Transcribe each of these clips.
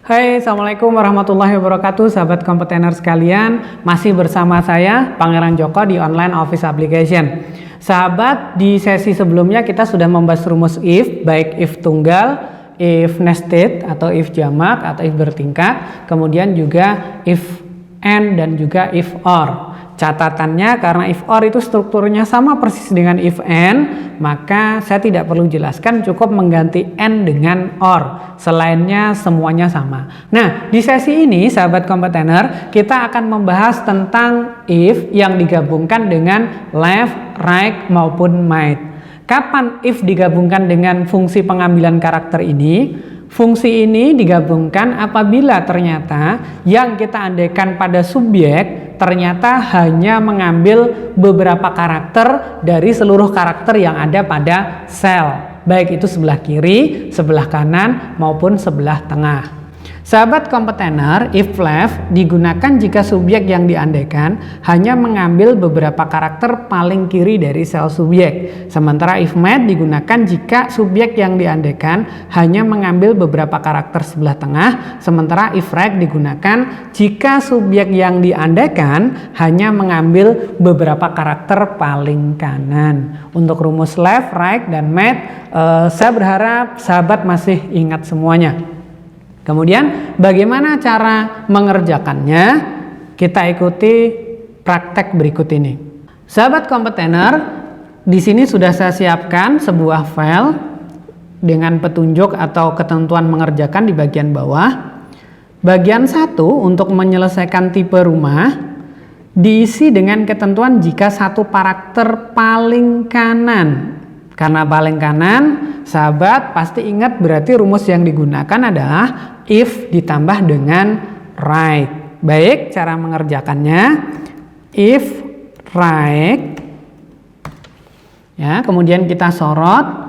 Hai, Assalamualaikum warahmatullahi wabarakatuh, sahabat kompetener sekalian. Masih bersama saya, Pangeran Joko di Online Office Application. Sahabat, di sesi sebelumnya kita sudah membahas rumus if, baik if tunggal, if nested, atau if jamak, atau if bertingkat. Kemudian juga if and dan juga if or. Catatannya, karena if or itu strukturnya sama persis dengan if and, maka saya tidak perlu jelaskan, cukup mengganti and dengan or. Selainnya semuanya sama. Nah, di sesi ini sahabat kompetener, kita akan membahas tentang if yang digabungkan dengan left, right maupun might. Kapan if digabungkan dengan fungsi pengambilan karakter ini? Fungsi ini digabungkan apabila ternyata yang kita andaikan pada subjek ternyata hanya mengambil beberapa karakter dari seluruh karakter yang ada pada sel, baik itu sebelah kiri, sebelah kanan maupun sebelah tengah. Sahabat kompetener, if left digunakan jika subjek yang diandaikan hanya mengambil beberapa karakter paling kiri dari sel subjek. Sementara if might digunakan jika subjek yang diandaikan hanya mengambil beberapa karakter sebelah tengah. Sementara if right digunakan jika subjek yang diandaikan hanya mengambil beberapa karakter paling kanan. Untuk rumus left, right, dan might, saya berharap sahabat masih ingat semuanya. Kemudian bagaimana cara mengerjakannya? Kita ikuti praktek berikut ini. Sahabat kompetener, di sini sudah saya siapkan sebuah file dengan petunjuk atau ketentuan mengerjakan di bagian bawah. Bagian 1 untuk menyelesaikan tipe rumah diisi dengan ketentuan jika satu karakter paling kanan. Karena paling kanan, sahabat pasti ingat berarti rumus yang digunakan adalah if ditambah dengan right. Baik, cara mengerjakannya if right. Ya, kemudian kita sorot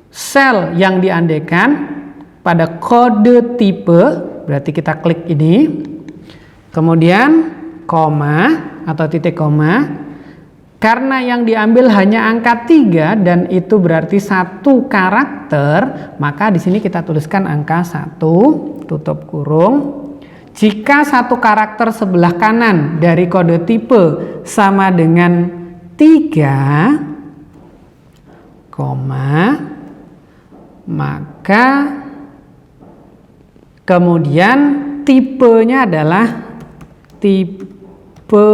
sel yang diandaikan pada kode tipe, berarti kita klik ini. Kemudian koma atau titik koma. Karena yang diambil hanya angka 3 dan itu berarti satu karakter, maka di sini kita tuliskan angka 1, tutup kurung. Jika satu karakter sebelah kanan dari kode tipe sama dengan 3, maka kemudian tipenya adalah tipe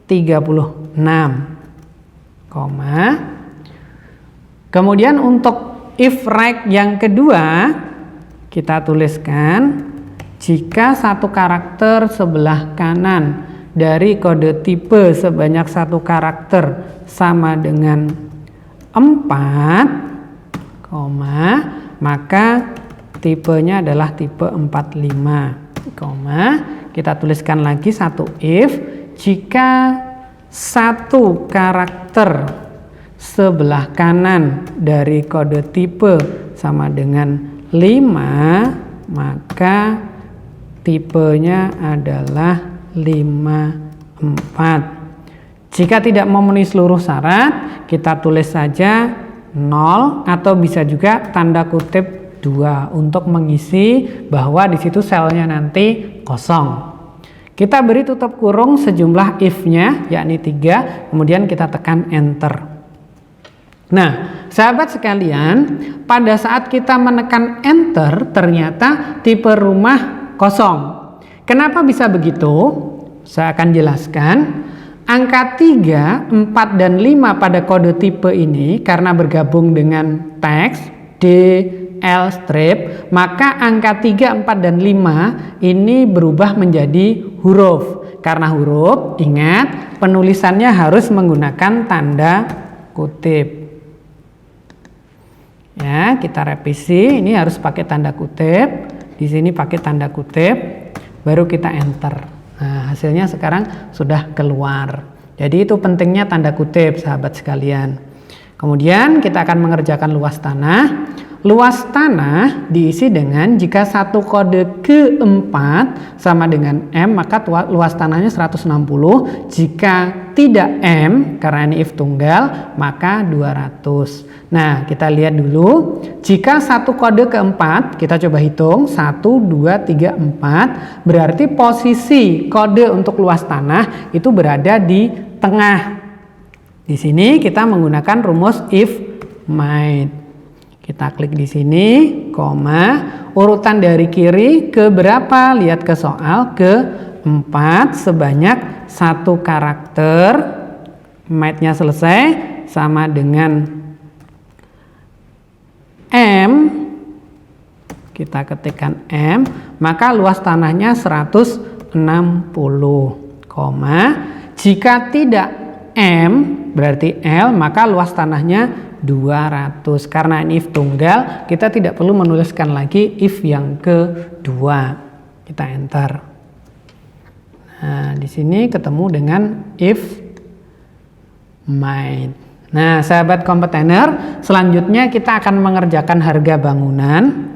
36, kemudian untuk if right yang kedua kita tuliskan jika satu karakter sebelah kanan dari kode tipe sebanyak satu karakter sama dengan 4, maka tipenya adalah tipe 45, kita tuliskan lagi satu if jika satu karakter sebelah kanan dari kode tipe sama dengan 5, maka tipenya adalah 54. Jika tidak memenuhi seluruh syarat, kita tulis saja 0 atau bisa juga tanda kutip 2 untuk mengisi bahwa di situ selnya nanti kosong. Kita beri tutup kurung sejumlah if-nya, yakni 3, kemudian kita tekan enter. Nah, sahabat sekalian, pada saat kita menekan enter, ternyata tipe rumah kosong. Kenapa bisa begitu? Saya akan jelaskan. Angka 3, 4, dan 5 pada kode tipe ini karena bergabung dengan teks D, L strip, maka angka 3, 4, dan 5 ini berubah menjadi huruf. Karena huruf, ingat penulisannya harus menggunakan tanda kutip. Ya, kita revisi, ini harus pakai tanda kutip. Di sini pakai tanda kutip, baru kita enter. Nah, hasilnya sekarang sudah keluar. Jadi itu pentingnya tanda kutip, sahabat sekalian. Kemudian kita akan mengerjakan luas tanah. luas tanah diisi dengan jika satu kode keempat sama dengan M, maka luas tanahnya 160. Jika tidak M, karena ini if tunggal, maka 200. Nah, kita lihat dulu. Jika satu kode keempat, kita coba hitung. 1, 2, 3, 4. Berarti posisi kode untuk luas tanah itu berada di tengah. Di sini kita menggunakan rumus if might. Kita klik di sini, koma, urutan dari kiri ke berapa? Lihat ke soal, ke 4 sebanyak 1 karakter. Might-nya selesai sama dengan M. Kita ketikkan M, maka luas tanahnya 160, jika tidak M berarti L, maka luas tanahnya 200. Karena ini if tunggal, kita tidak perlu menuliskan lagi if yang kedua. Kita enter. Nah, di sini ketemu dengan if might. Nah, sahabat kompetitor, selanjutnya kita akan mengerjakan harga bangunan.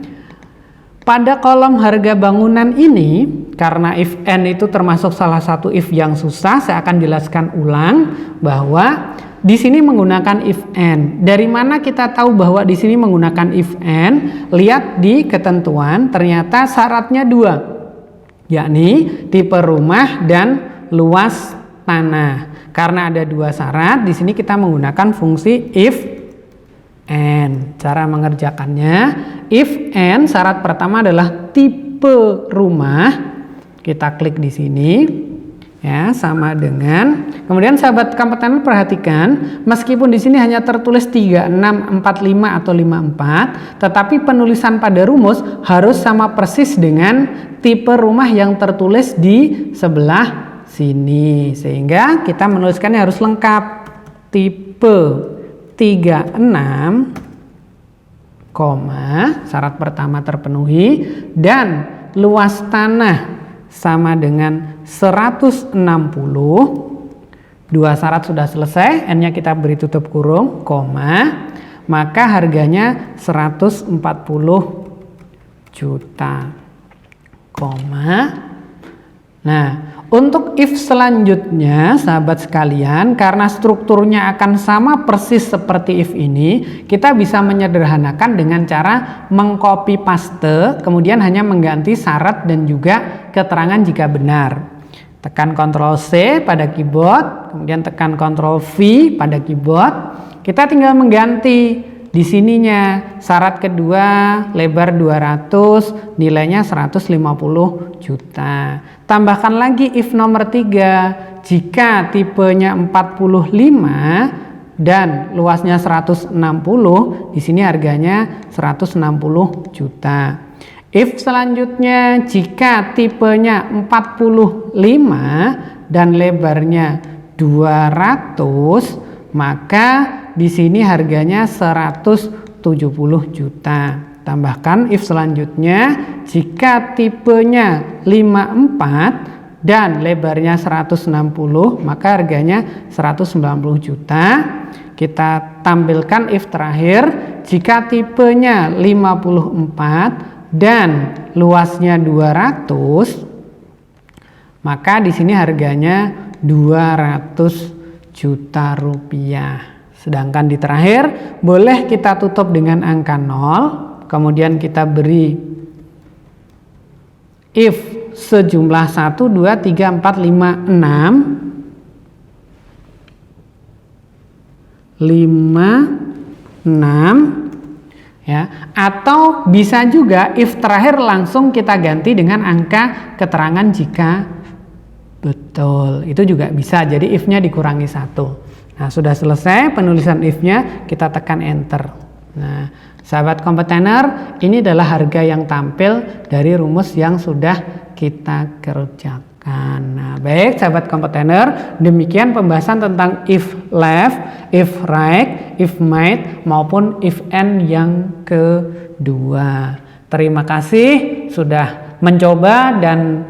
Pada kolom harga bangunan ini, karena if n itu termasuk salah satu if yang susah, saya akan jelaskan ulang bahwa di sini menggunakan if n. Dari mana kita tahu bahwa di sini menggunakan if n? Lihat di ketentuan, ternyata syaratnya 2, yakni tipe rumah dan luas tanah. Karena ada 2 syarat, di sini kita menggunakan fungsi if n. Cara mengerjakannya, if n syarat pertama adalah tipe rumah. Kita klik di sini, ya, sama dengan. Kemudian sahabat kompetitor perhatikan, meskipun di sini hanya tertulis 36, 45 atau 54, tetapi penulisan pada rumus harus sama persis dengan tipe rumah yang tertulis di sebelah sini, sehingga kita menuliskannya harus lengkap. Tipe 36, syarat pertama terpenuhi, dan luas tanah sama dengan 160. 2 syarat sudah selesai, n-nya kita beri tutup kurung, koma, maka harganya 140 juta, koma. Nah, untuk if selanjutnya, sahabat sekalian, karena strukturnya akan sama persis seperti if ini, kita bisa menyederhanakan dengan cara mengcopy paste, kemudian hanya mengganti syarat dan juga keterangan jika benar. Tekan Ctrl C pada keyboard, kemudian tekan Ctrl V pada keyboard. Kita tinggal mengganti di sininya. Syarat kedua lebar 200, nilainya 150 juta. Tambahkan lagi if nomor 3, jika tipenya 45 dan luasnya 160, di sini harganya 160 juta. If selanjutnya, jika tipenya 45 dan lebarnya 200, maka di sini harganya 170 juta. Tambahkan if selanjutnya, jika tipenya 54 dan lebarnya 160, maka harganya 190 juta. Kita tampilkan if terakhir, jika tipenya 54 dan luasnya 200, maka di sini harganya 200 juta rupiah. Sedangkan di terakhir boleh kita tutup dengan angka 0, kemudian kita beri if sejumlah 1, 2, 3, 4, 5, 6, ya, atau bisa juga if terakhir langsung kita ganti dengan angka keterangan jika betul, itu juga bisa. Jadi if-nya dikurangi 1. Nah, sudah selesai penulisan if-nya, kita tekan enter. Nah, sahabat kompetitor, ini adalah harga yang tampil dari rumus yang sudah kita kerjakan. Nah, baik sahabat kompetitor, demikian pembahasan tentang if left, if right, if might maupun if n yang kedua. Terima kasih sudah mencoba dan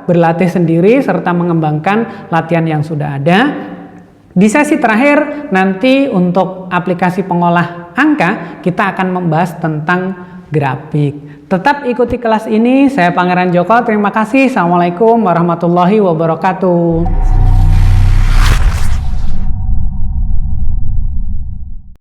berlatih sendiri serta mengembangkan latihan yang sudah ada. Di sesi terakhir nanti untuk aplikasi pengolah angka, kita akan membahas tentang grafik. Tetap ikuti kelas ini. Saya Pangeran Joko. Terima kasih. Assalamualaikum warahmatullahi wabarakatuh.